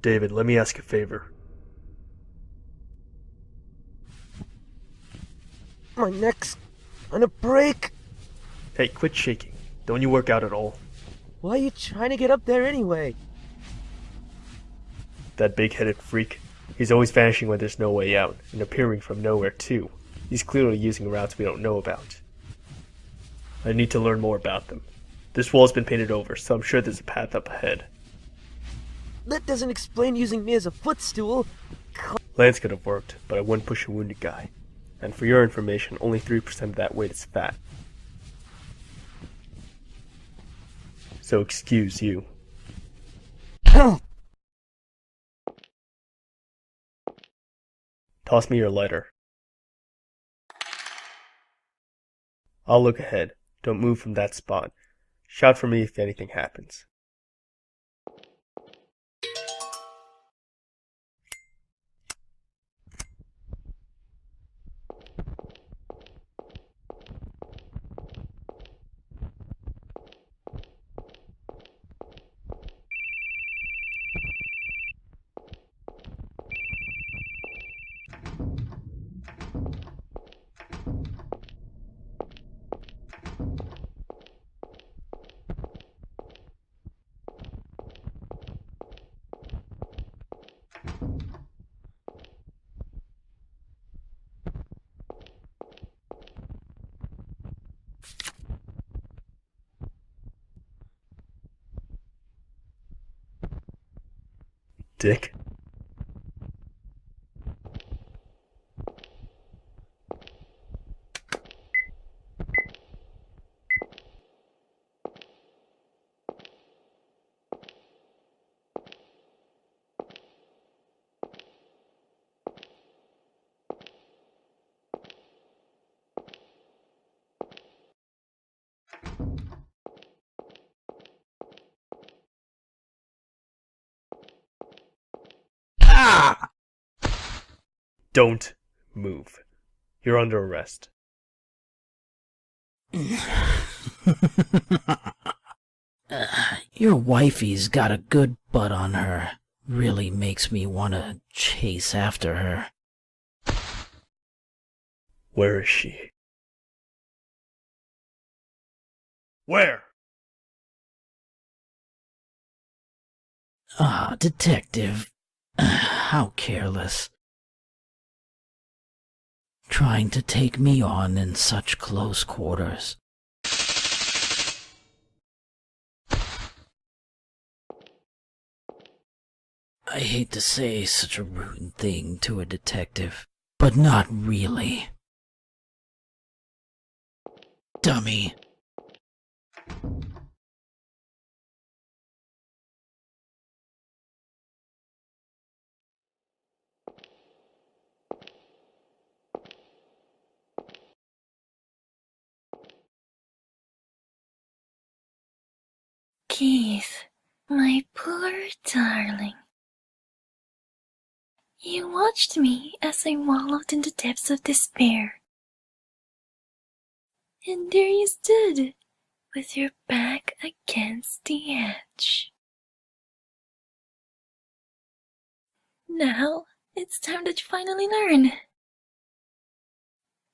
David, let me ask a favor. My neck's on a break. Hey, quit shaking. Don't you work out at all? Why are you trying to get up there anyway? That big-headed freak. He's always vanishing when there's no way out, and appearing from nowhere too. He's clearly using routes we don't know about. I need to learn more about them. This wall's been painted over, so I'm sure there's a path up ahead. That doesn't explain using me as a footstool. Lance could have worked, but I wouldn't push a wounded guy. And for your information, only 3% of that weight is fat. So excuse you. Toss me your lighter. I'll look ahead. Don't move from that spot. Shout for me if anything happens. Dick. Ah! Don't move. You're under arrest. Your wifey's got a good butt on her. Really makes me want to chase after her. Where is she? Where? Ah, detective. How careless. Trying to take me on in such close quarters. I hate to say such a rude thing to a detective, but not really. Dummy. Keith, my poor darling. You watched me as I wallowed in the depths of despair. And there you stood, with your back against the edge. Now, it's time that you finally learn.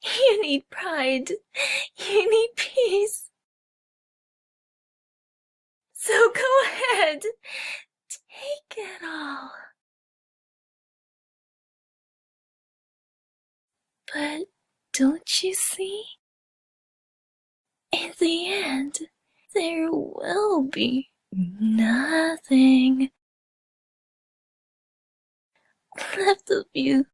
You need pride. You need peace. So go ahead. Take it all. But don't you see? In the end, there will be nothing left of you.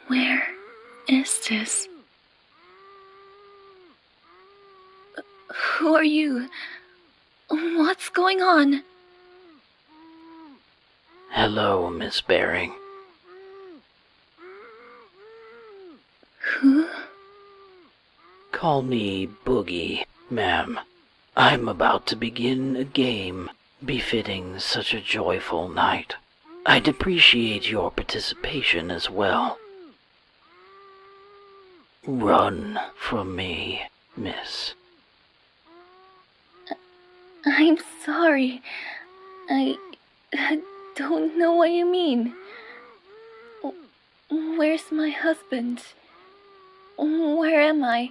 Where is this? are you? What's going on? Hello, Miss Baring. Who? Call me Boogie, ma'am. I'm about to begin a game befitting such a joyful night. I'd appreciate your participation as well. Run from me, miss. I'm sorry. I don't know what you mean. Where's my husband? Where am I?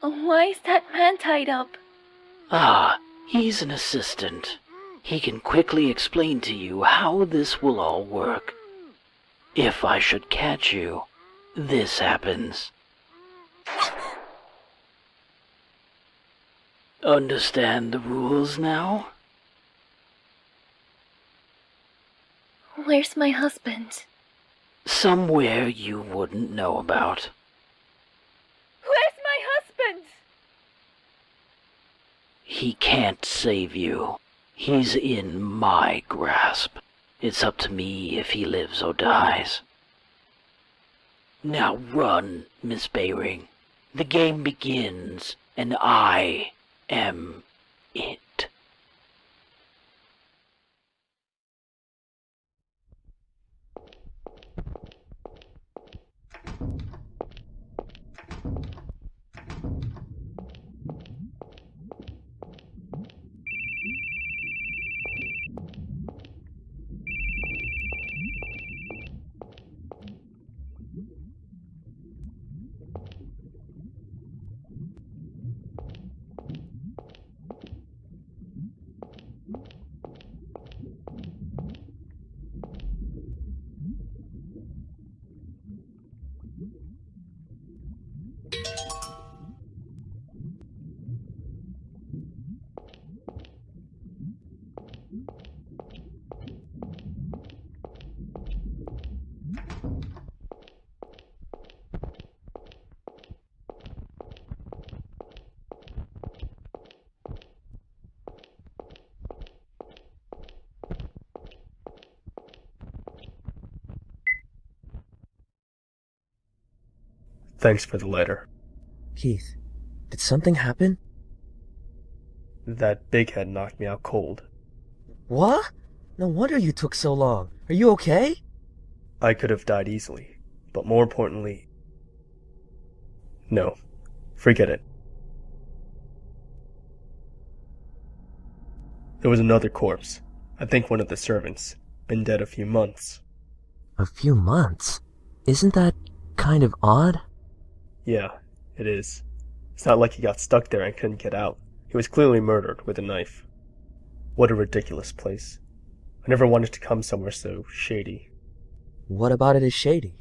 Why is that man tied up? Ah, he's an assistant. He can quickly explain to you how this will all work. If I should catch you, this happens. Understand the rules now? Where's my husband? Somewhere you wouldn't know about. Where's my husband? He can't save you. He's in my grasp. It's up to me if he lives or dies. Now run, Miss Baring. The game begins, and I am it. Thanks for the letter. Keith, did something happen? That big head knocked me out cold. What? No wonder you took so long. Are you okay? I could have died easily, but more importantly... No, forget it. There was another corpse. I think one of the servants. Been dead a few months. A few months? Isn't that kind of odd? Yeah, it is. It's not like he got stuck there and couldn't get out. He was clearly murdered with a knife. What a ridiculous place. I never wanted to come somewhere so shady. What about it is shady?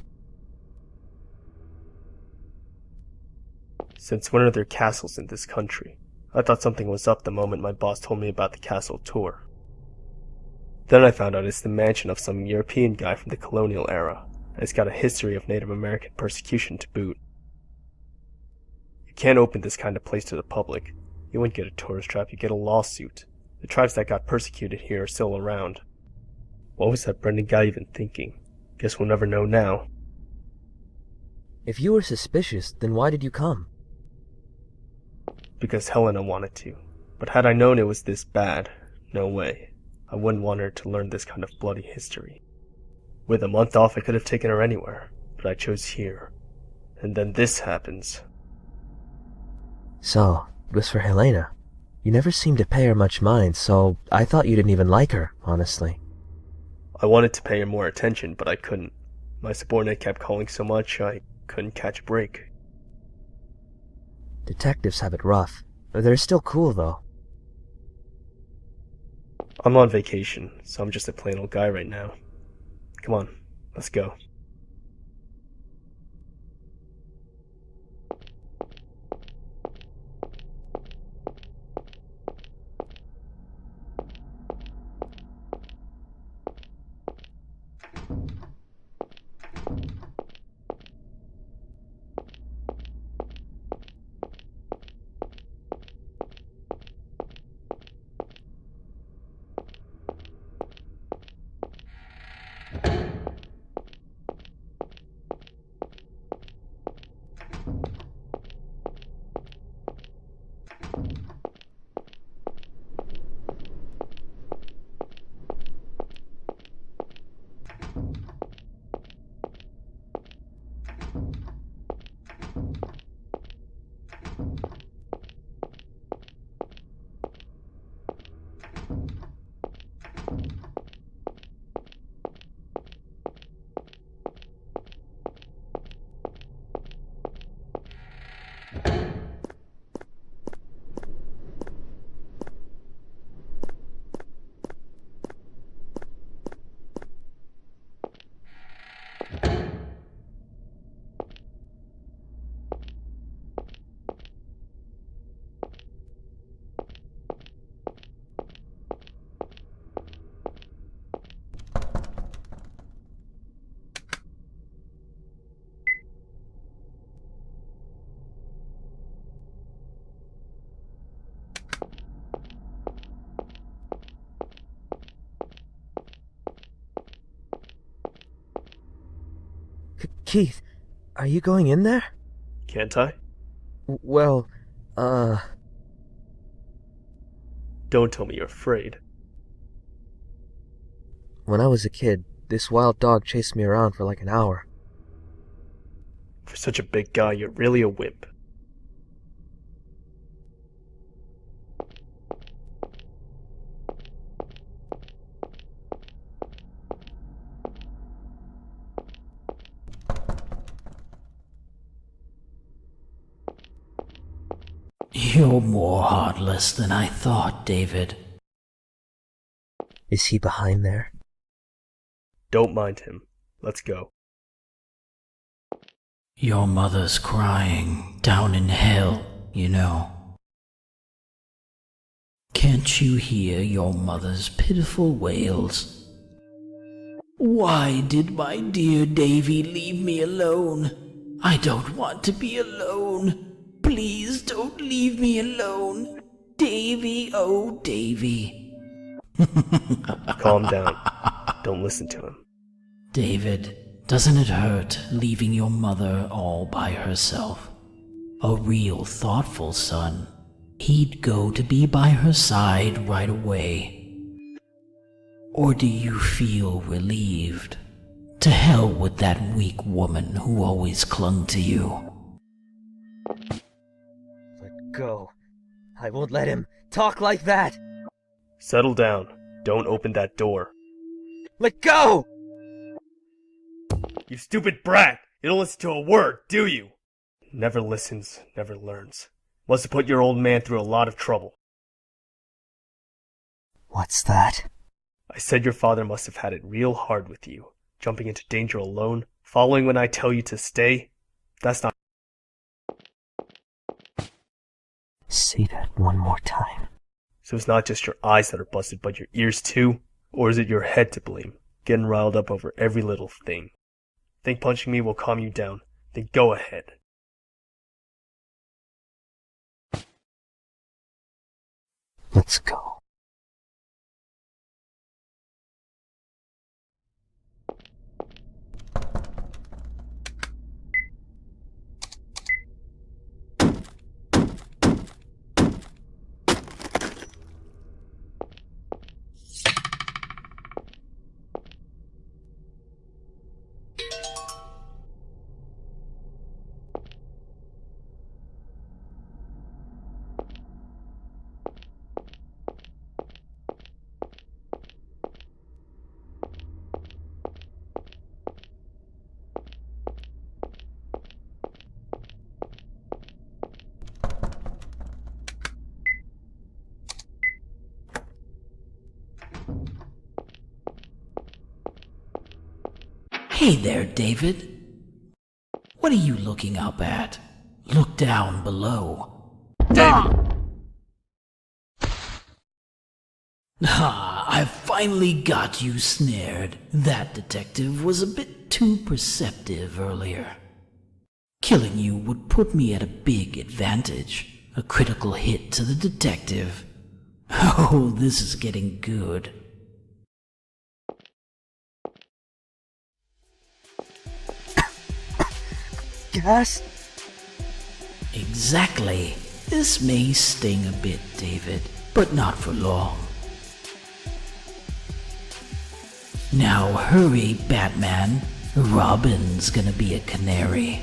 Since when are there castles in this country? I thought something was up the moment my boss told me about the castle tour. Then I found out it's the mansion of some European guy from the colonial era, and it's got a history of Native American persecution to boot. You can't open this kind of place to the public. You wouldn't get a tourist trap, you get a lawsuit. The tribes that got persecuted here are still around. What was that Brendan guy even thinking? Guess we'll never know now. If you were suspicious, then why did you come? Because Helena wanted to. But had I known it was this bad, no way. I wouldn't want her to learn this kind of bloody history. With a month off, I could have taken her anywhere, but I chose here. And then this happens. So, it was for Helena. You never seemed to pay her much mind, so I thought you didn't even like her, honestly. I wanted to pay her more attention, but I couldn't. My subordinate kept calling so much, I couldn't catch a break. Detectives have it rough. They're still cool, though. I'm on vacation, so I'm just a plain old guy right now. Come on, let's go. Keith, are you going in there? Can't I? Well, Don't tell me you're afraid. when I was a kid, this wild dog chased me around for like an hour. For such a big guy, you're really a wimp. You're more heartless than I thought, David. Is he behind there? Don't mind him. Let's go. Your mother's crying down in hell, you know. Can't you hear your mother's pitiful wails? Why did my dear Davy leave me alone? I don't want to be alone. Please don't leave me alone. Davy, oh Davy. Calm down. Don't listen to him. David, doesn't it hurt leaving your mother all by herself? A real thoughtful son. He'd go to be by her side right away. Or do you feel relieved? To hell with that weak woman who always clung to you. Let go. I won't let him talk like that. Settle down. Don't open that door. Let go! You stupid brat! You don't listen to a word, do you? Never listens, never learns. Must have put your old man through a lot of trouble. What's that? I said your father must have had it real hard with you. Jumping into danger alone, following when I tell you to stay. That's not... Say that one more time. So it's not just your eyes that are busted, but your ears too? Or is it your head to blame? Getting riled up over every little thing. Think punching me will calm you down? Then go ahead. Let's go. Hey there, David. What are you looking up at? Look down below. David! Ah, I finally got you snared. That detective was a bit too perceptive earlier. Killing you would put me at a big advantage. A critical hit to the detective. Oh, this is getting good. Gas? Exactly. This may sting a bit, David, but not for long. Now hurry, Batman. Robin's gonna be a canary.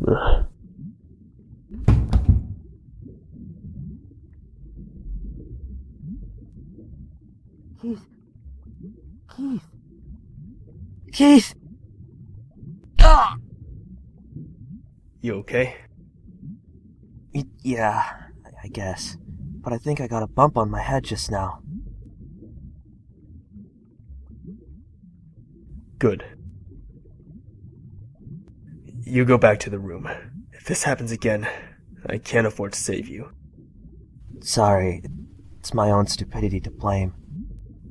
Ugh. Keith. Keith. Keith! Ah! You okay? Yeah, I guess. But I think I got a bump on my head just now. Good. You go back to the room. If this happens again, I can't afford to save you. Sorry, it's my own stupidity to blame.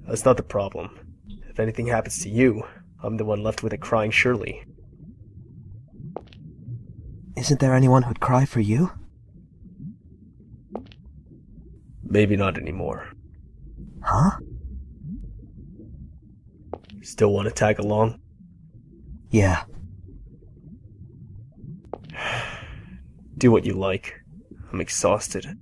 That's not the problem. If anything happens to you, I'm the one left with it crying surely. Isn't there anyone who'd cry for you? Maybe not anymore. Huh? Still want to tag along? Yeah. Do what you like. I'm exhausted.